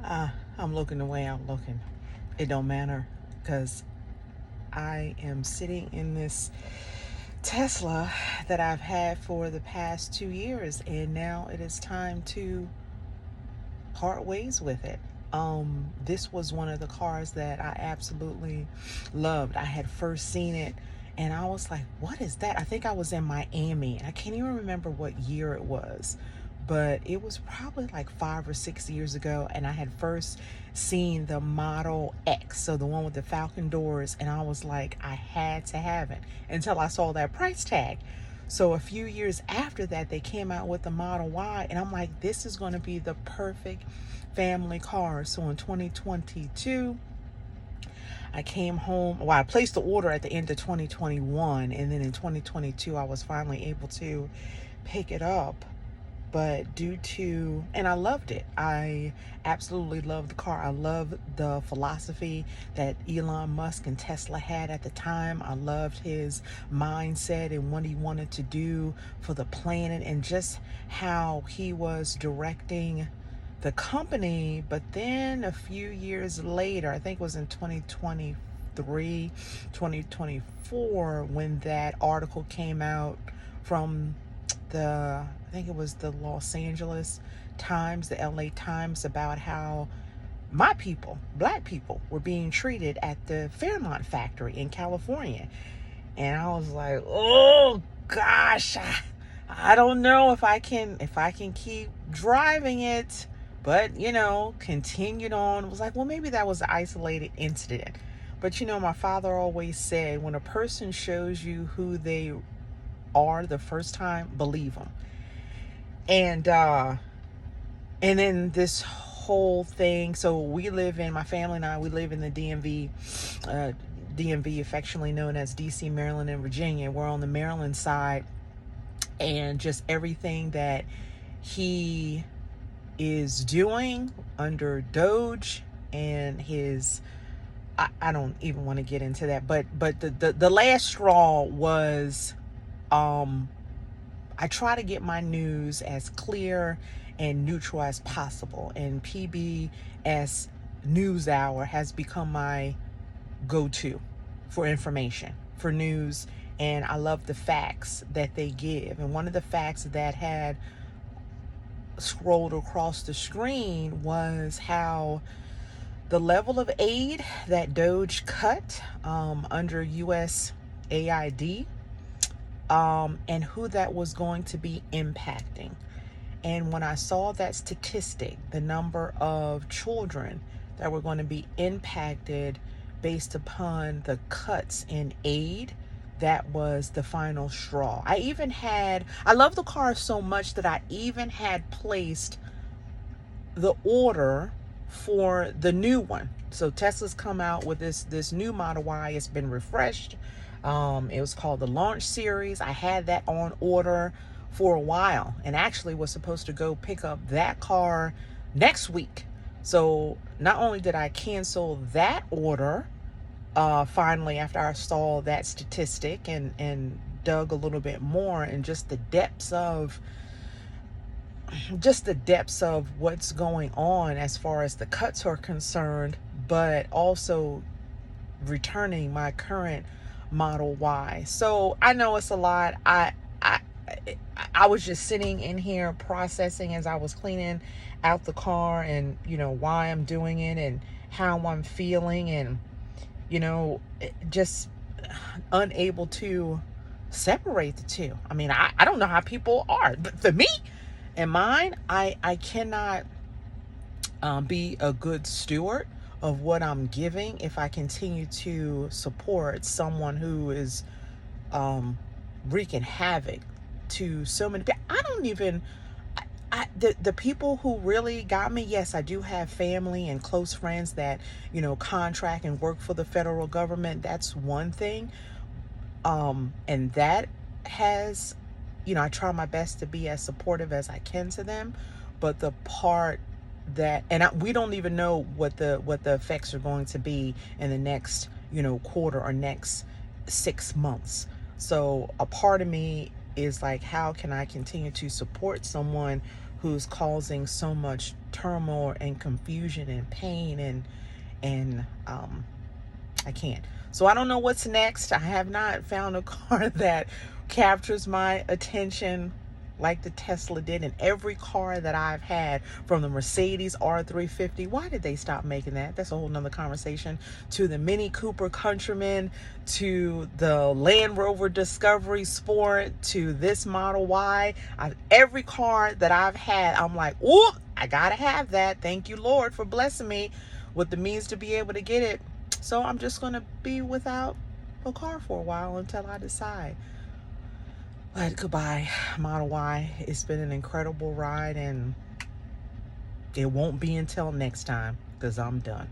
I'm looking the way I'm looking. It don't matter because I am sitting in this Tesla that I've had for the past 2 years, and now it is time to part ways with it. This was one of the cars that I absolutely loved. I had first seen it and I was like, what is that? I think I was in Miami. I can't even remember what year it was, but it was probably like 5 or 6 years ago. And I had first seen the Model X, so the one with the Falcon doors, and I was like, I had to have it until I saw that price tag. So a few years after that, they came out with the Model Y, and I'm like, this is going to be the perfect family car. So in 2022, I came home. Well, I placed the order at the end of 2021, and then in 2022, I was finally able to pick it up. But and I loved it. I absolutely loved the car. I love the philosophy that Elon Musk and Tesla had at the time. I loved his mindset and what he wanted to do for the planet, and just how he was directing the company. But then a few years later, I think it was in 2023, 2024, when that article came out from I think it was the Los Angeles Times, the LA Times, about how my people, black people, were being treated at the Fairmont factory in California. And I was like, oh gosh, I don't know if I can keep driving it. But, continued on. It was like, well, maybe that was an isolated incident. But, my father always said, when a person shows you who they are the first time, believe them. And then this whole thing. So my family and I, we live in the DMV, affectionately known as DC, Maryland, and Virginia. We're on the Maryland side, and just everything that he is doing under Doge and his, I don't even want to get into that, but the last straw was, I try to get my news as clear and neutral as possible, and PBS NewsHour has become my go-to for information, for news, and I love the facts that they give. And one of the facts that had scrolled across the screen was how the level of aid that Doge cut under USAID, and who that was going to be impacting. And when I saw that statistic, the number of children that were going to be impacted based upon the cuts in aid, that was the final straw. I love the car so much that I even had placed the order for the new one. So Tesla's come out with this new Model Y. It's been refreshed. It was called the Launch Series. I had that on order for a while, and actually was supposed to go pick up that car next week. So not only did I cancel that order, finally, after I saw that statistic and dug a little bit more, and just the depths of what's going on as far as the cuts are concerned, but also returning my current Model Y. So I know it's a lot. I was just sitting in here processing as I was cleaning out the car, and why I'm doing it and how I'm feeling, and just unable to separate the two. I mean, I don't know how people are, but for me and mine, I cannot be a good steward of what I'm giving if I continue to support someone who is wreaking havoc to so many people. I don't even, the people who really got me, yes, I do have family and close friends that, contract and work for the federal government. That's one thing. And that has, I try my best to be as supportive as I can to them. But the part that, we don't even know what the effects are going to be in the next, quarter or next 6 months. So a part of me is like, how can I continue to support someone who's causing so much turmoil and confusion and pain and I can't. So I don't know what's next. I have not found a car that captures my attention like the Tesla did. In every car that I've had, from the Mercedes R350, why did they stop making that? That's a whole nother conversation. To the Mini Cooper Countryman, to the Land Rover Discovery Sport, to this Model Y. Every car that I've had, I'm like, oh, I gotta have that. Thank you, Lord, for blessing me with the means to be able to get it. So I'm just gonna be without a car for a while until I decide. But goodbye, Model Y. It's been an incredible ride, and it won't be until next time, because I'm done.